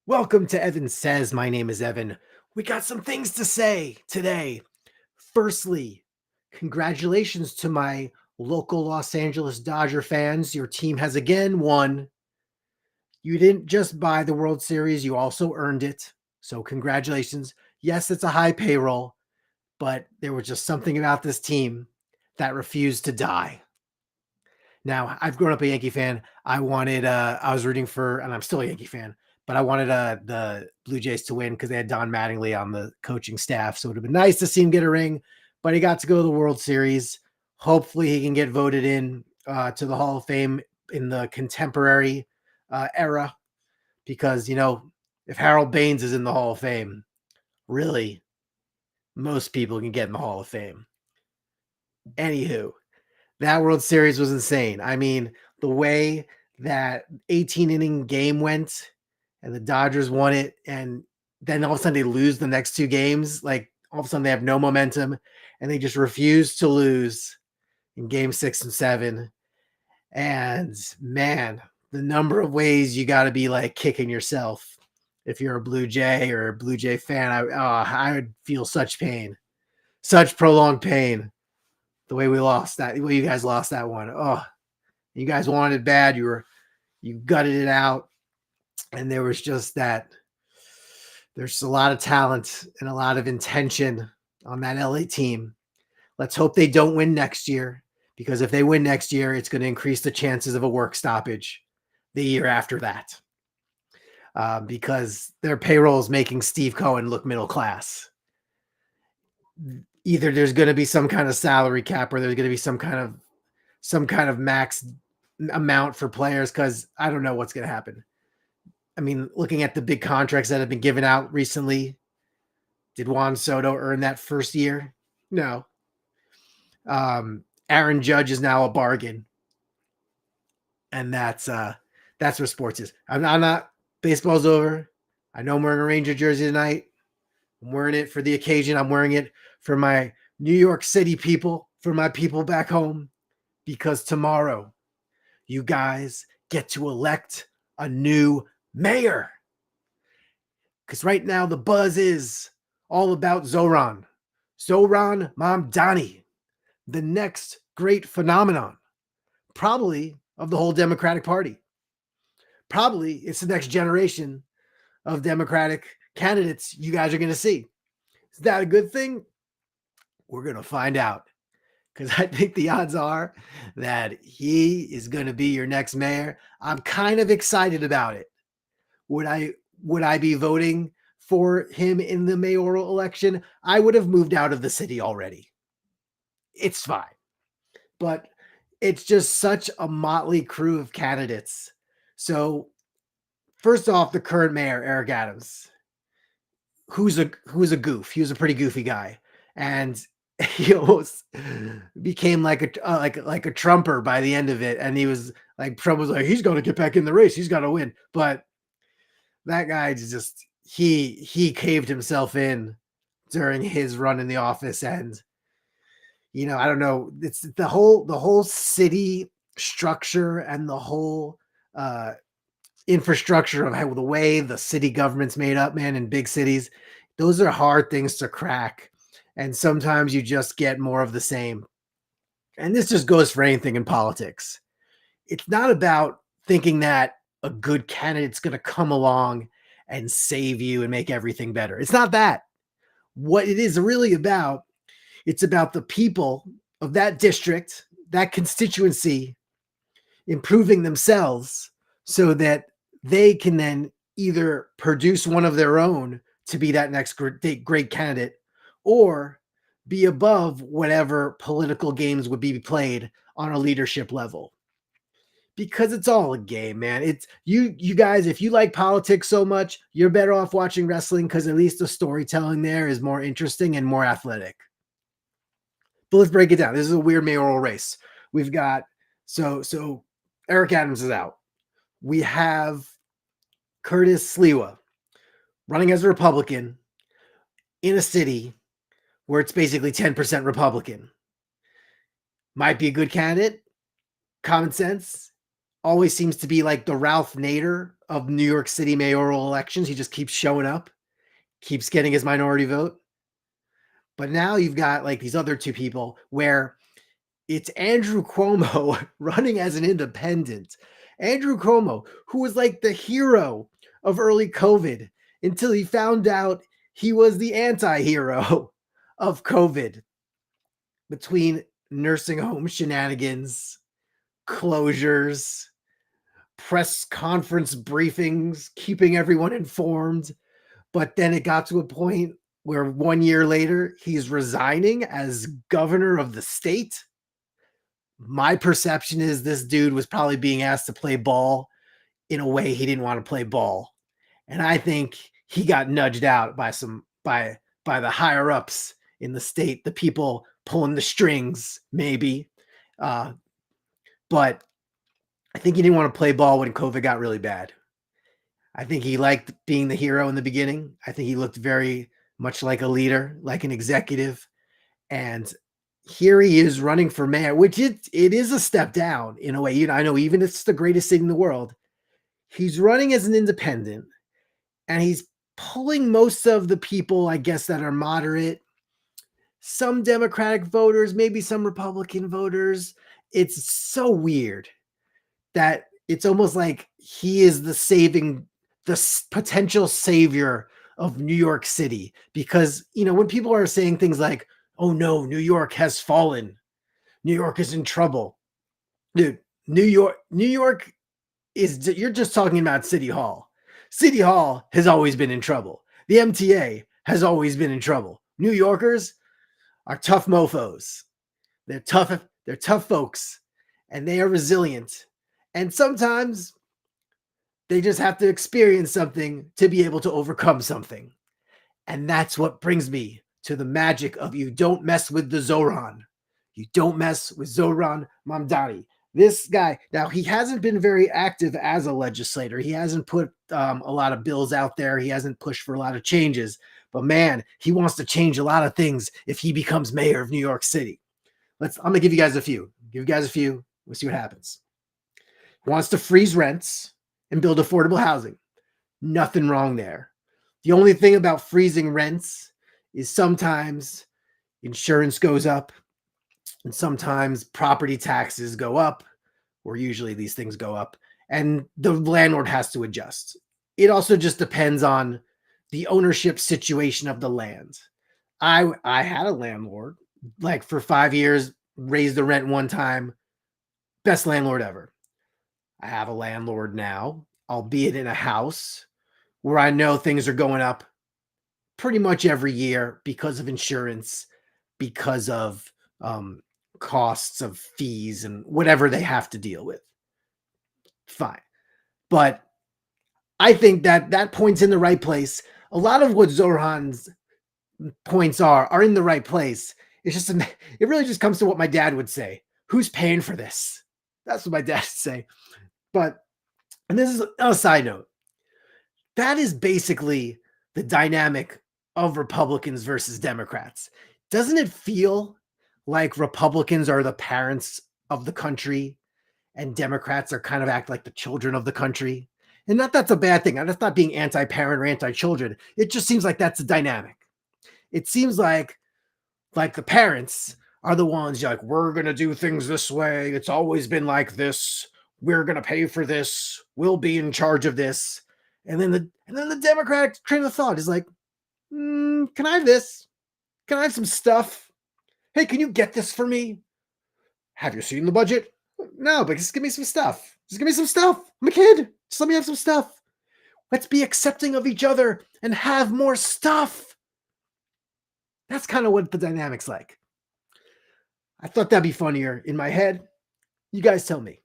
Welcome to Evan Says. My name is Evan. We got some things to say today. Firstly, congratulations to my local Los Angeles Dodger fans. Your team has again won. You didn't just buy the World Series, you also earned it. So, congratulations. Yes, it's a high payroll, but there was just something about this team that refused to die. Now, I've grown up a Yankee fan. I was rooting for, and I'm still a Yankee fan, but I wanted the Blue Jays to win because they had Don Mattingly on the coaching staff. So it would have been nice to see him get a ring, but he got to go to the World Series. Hopefully he can get voted in to the Hall of Fame in the contemporary era because, if Harold Baines is in the Hall of Fame, really, most people can get in the Hall of Fame. Anywho, that World Series was insane. I mean, the way that 18-inning game went and the Dodgers won it, and then all of a sudden they lose the next two games. Like all of a sudden they have no momentum and they just refuse to lose in game 6 and 7. And man, the number of ways you got to be like kicking yourself if you're a Blue Jay or a Blue Jay fan. I would feel such pain, such prolonged pain. The way we lost that, the way you guys lost that one. Oh, you guys wanted it bad. You gutted it out. And there was just that. There's a lot of talent and a lot of intention on that LA team. Let's hope they don't win next year, because if they win next year, it's going to increase the chances of a work stoppage the year after that. Because their payroll is making Steve Cohen look middle class. Either there's going to be some kind of salary cap or there's going to be some kind of max amount for players, because I don't know what's going to happen. I mean, looking at the big contracts that have been given out recently, did Juan Soto earn that first year? No. Aaron Judge is now a bargain. And that's where sports is. I'm not baseball's over. I know I'm wearing a Ranger jersey tonight. I'm wearing it for the occasion. I'm wearing it for my New York City people, for my people back home, because tomorrow you guys get to elect a new mayor. Because right now the buzz is all about Zohran Mamdani, the next great phenomenon, probably of the whole Democratic Party. Probably it's the next generation of Democratic candidates you guys are going to see. Is that a good thing? We're going to find out, because I think the odds are that he is going to be your next mayor. I'm kind of excited about it. Would I be voting for him in the mayoral election? I would have moved out of the city already. It's fine. But it's just such a motley crew of candidates. So first off, the current mayor, Eric Adams, who's a goof. He was a pretty goofy guy, and he almost became like a Trumper by the end of it. And he was like, Trump was like, he's going to get back in the race. He's got to win. But that guy just, he caved himself in during his run in the office. And, I don't know, it's the whole city structure and the whole infrastructure of how the way the city government's made up, man, in big cities. Those are hard things to crack. And sometimes you just get more of the same. And this just goes for anything in politics. It's not about thinking that a good candidate's going to come along and save you and make everything better. It's not that. What it is really about, it's about the people of that district, that constituency, improving themselves so that they can then either produce one of their own to be that next great candidate, or be above whatever political games would be played on a leadership level. Because it's all a game, man. It's you guys, if you like politics so much, you're better off watching wrestling, because at least the storytelling there is more interesting and more athletic. But let's break it down. This is a weird mayoral race. We've got, so Eric Adams is out. We have Curtis Sliwa running as a Republican in a city where it's basically 10% Republican. Might be a good candidate. Common sense. always seems to be like the Ralph Nader of New York City mayoral elections. He just keeps showing up, keeps getting his minority vote. But now you've got like these other two people where it's Andrew Cuomo running as an independent. Andrew Cuomo, who was like the hero of early COVID until he found out he was the anti-hero of COVID between nursing home shenanigans, closures, press conference briefings, keeping everyone informed. But then it got to a point where 1 year later, he's resigning as governor of the state. My perception is this dude was probably being asked to play ball in a way he didn't want to play ball. And I think he got nudged out by by the higher ups in the state, the people pulling the strings, maybe. But I think he didn't want to play ball when COVID got really bad. I think he liked being the hero in the beginning. I think he looked very much like a leader, like an executive. And here he is running for mayor, which it is a step down in a way. You know, I know even if it's the greatest city in the world, he's running as an independent and he's pulling most of the people, I guess, that are moderate, some Democratic voters, maybe some Republican voters. It's so weird that it's almost like he is the potential savior of New York City. Because, you know, when people are saying things like, oh no, New York has fallen, New York is in trouble. Dude, New York is, you're just talking about City Hall. City Hall has always been in trouble. The MTA has always been in trouble. New Yorkers are tough mofos. They're tough folks, and they are resilient. And sometimes they just have to experience something to be able to overcome something. And that's what brings me to the magic of you don't mess with the Zohran. You don't mess with Zohran Mamdani. This guy, now he hasn't been very active as a legislator. He hasn't put a lot of bills out there. He hasn't pushed for a lot of changes. But man, he wants to change a lot of things if he becomes mayor of New York City. I'm going to give you guys a few. We'll see what happens. He wants to freeze rents and build affordable housing. Nothing wrong there. The only thing about freezing rents is sometimes insurance goes up and sometimes property taxes go up, or usually these things go up, and the landlord has to adjust. It also just depends on the ownership situation of the land. I had a landlord, like for 5 years, raised the rent one time, best landlord ever. I have a landlord now, albeit in a house where I know things are going up pretty much every year because of insurance, because of costs of fees and whatever they have to deal with. Fine. But I think that point's in the right place. A lot of what Zohran's points are in the right place. It's just, it really just comes to what my dad would say. Who's paying for this? That's what my dad would say. But, and this is a side note, that is basically the dynamic of Republicans versus Democrats. Doesn't it feel like Republicans are the parents of the country and Democrats are kind of act like the children of the country? And that's a bad thing. That's not being anti-parent or anti-children. It just seems like that's the dynamic. It seems like the parents are the ones like, we're going to do things this way. It's always been like this. We're going to pay for this. We'll be in charge of this. And then the Democratic train of thought is like, can I have this? Can I have some stuff? Hey, can you get this for me? Have you seen the budget? No, but just give me some stuff. Just give me some stuff. I'm a kid. Just let me have some stuff. Let's be accepting of each other and have more stuff. That's kind of what the dynamic's like. I thought that'd be funnier in my head. You guys tell me.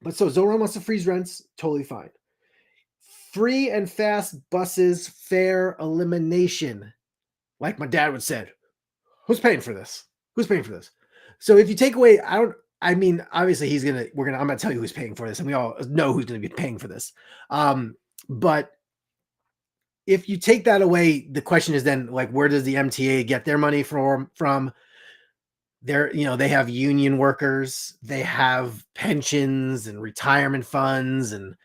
But so Zohran wants to freeze rents. Totally fine. Free and fast buses fare elimination. Like my dad would said, who's paying for this? Who's paying for this? So if you take away, obviously I'm gonna tell you who's paying for this, and we all know who's gonna be paying for this. But if you take that away, the question is then like, where does the MTA get their money from? they have union workers, they have pensions and retirement funds and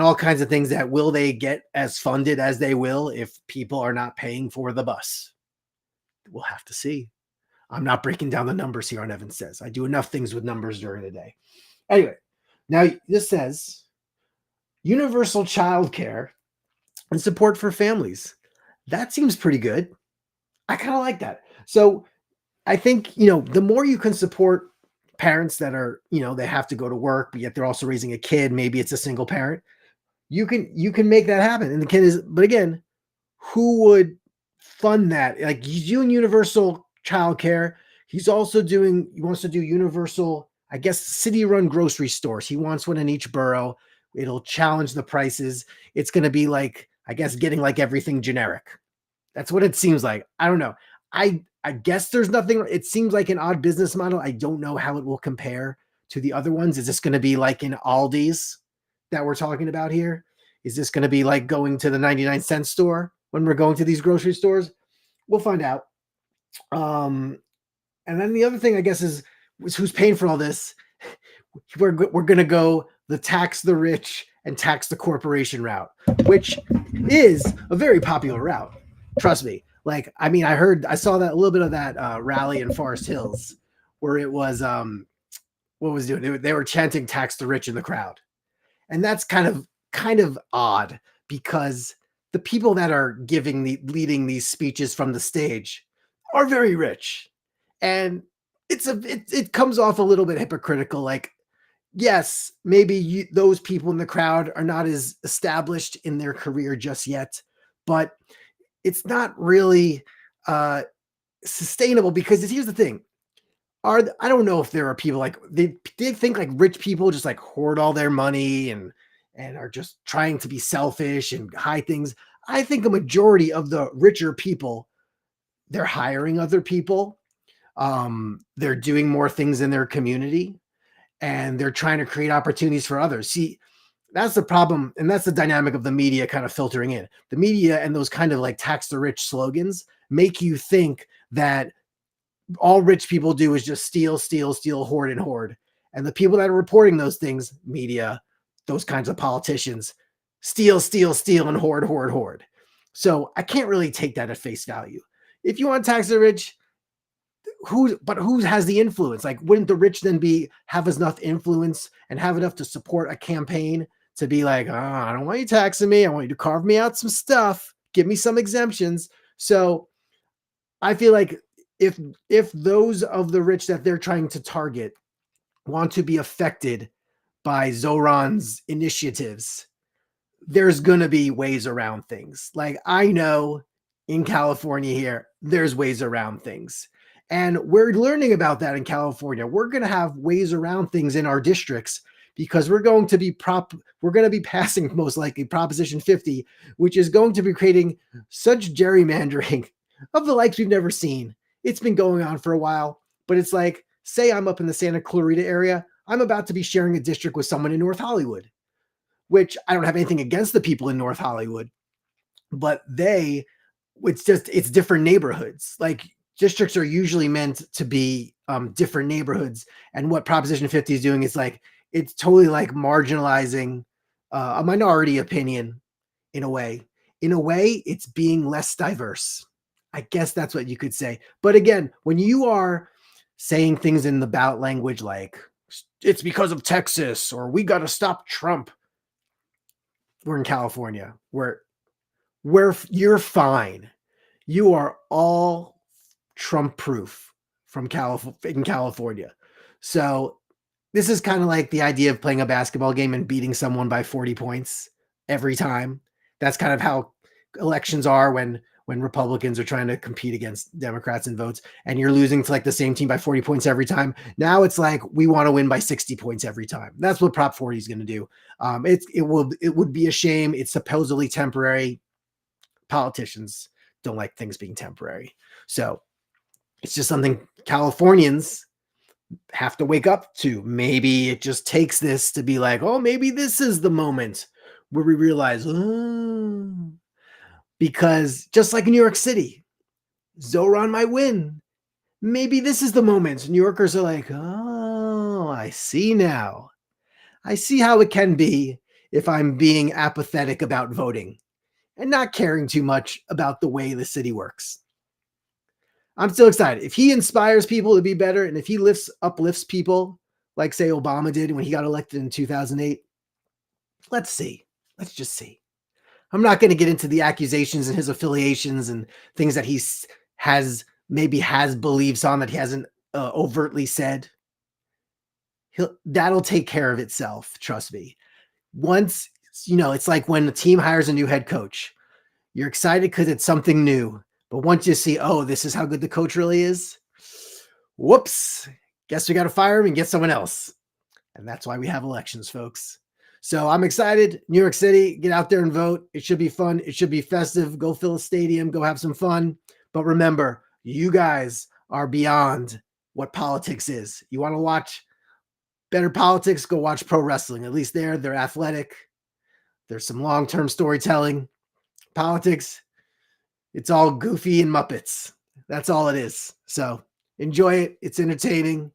all kinds of things that will they get as funded as they will if people are not paying for the bus? We'll have to see. I'm not breaking down the numbers here on Evan Says. I do enough things with numbers during the day. Anyway, now this says universal child care and support for families. That seems pretty good. I kind of like that. So I think, the more you can support parents that are, they have to go to work, but yet they're also raising a kid, maybe it's a single parent, you can make that happen. And the kid is, but again, who would fund that? Like he's doing universal childcare. He wants to do universal, I guess, city run grocery stores. He wants one in each borough. It'll challenge the prices. It's going to be like, I guess, getting like everything generic. That's what it seems like. I don't know. I guess there's nothing. It seems like an odd business model. I don't know how it will compare to the other ones. Is this going to be like in Aldi's that we're talking about here? Is this going to be like going to the 99-cent store when we're going to these grocery stores? We'll find out. And then the other thing, I guess, is who's paying for all this? We're going to go the tax the rich and tax the corporation route, which is a very popular route. Trust me. Like, I mean, I saw that a little bit of that rally in Forest Hills where it was, what was doing? They were chanting tax the rich in the crowd. And that's kind of odd because the people that are leading these speeches from the stage are very rich. And it comes off a little bit hypocritical. Like, yes, maybe those people in the crowd are not as established in their career just yet, but it's not really sustainable because here's the thing. I don't know if there are people like they think like rich people just like hoard all their money and are just trying to be selfish and hide things. I think a majority of the richer people, they're hiring other people. They're doing more things in their community and they're trying to create opportunities for others. See, that's the problem. And that's the dynamic of the media kind of filtering in. The media and those kind of like tax the rich slogans make you think that all rich people do is just steal, steal, steal, hoard, and hoard. And the people that are reporting those things, media, those kinds of politicians, steal, steal, steal, and hoard, hoard, hoard. So I can't really take that at face value. If you want to tax the rich, who has the influence? Like, wouldn't the rich then have enough influence and have enough to support a campaign to be like, oh, I don't want you taxing me. I want you to carve me out some stuff. Give me some exemptions. So I feel like if those of the rich that they're trying to target want to be affected by Zohran's initiatives, there's going to be ways around things. Like I know in California here, there's ways around things. And we're learning about that in California. We're going to have ways around things in our districts because we're going to be passing most likely Proposition 50, which is going to be creating such gerrymandering of the likes we've never seen. It's been going on for a while, but it's like, say I'm up in the Santa Clarita area. I'm about to be sharing a district with someone in North Hollywood, which I don't have anything against the people in North Hollywood, but it's different neighborhoods. Like districts are usually meant to be different neighborhoods. And what Proposition 50 is doing is like, it's totally like marginalizing a minority opinion in a way. In a way, it's being less diverse. I guess that's what you could say. But again, when you are saying things in the ballot language like, it's because of Texas or we got to stop Trump. We're in California where you're fine. You are all Trump proof in California. So this is kind of like the idea of playing a basketball game and beating someone by 40 points every time. That's kind of how elections are when Republicans are trying to compete against Democrats in votes and you're losing to like the same team by 40 points every time. Now it's like, we want to win by 60 points every time. That's what Prop 40 is going to do. It would be a shame. It's supposedly temporary. Politicians don't like things being temporary. So it's just something Californians have to wake up to. Maybe it just takes this to be like, oh, maybe this is the moment where we realize, because just like in New York City, Zohran might win. maybe this is the moment. New Yorkers are like, oh, I see now. I see how it can be if I'm being apathetic about voting and not caring too much about the way the city works. I'm still excited. If he inspires people to be better and if he uplifts people like say Obama did when he got elected in 2008, let's see. Let's just see. I'm not going to get into the accusations and his affiliations and things that has beliefs on that he hasn't overtly said. That'll take care of itself. Trust me. Once, it's like when the team hires a new head coach. You're excited because it's something new. But once you see, oh, this is how good the coach really is, whoops, guess we got to fire him and get someone else. And that's why we have elections, folks. So I'm excited. New York City, get out there and vote. It should be fun. It should be festive. Go fill a stadium. Go have some fun. But remember, you guys are beyond what politics is. You want to watch better politics? Go watch pro wrestling. At least they're athletic. There's some long-term storytelling. Politics, it's all goofy and Muppets. That's all it is. So enjoy it. It's entertaining.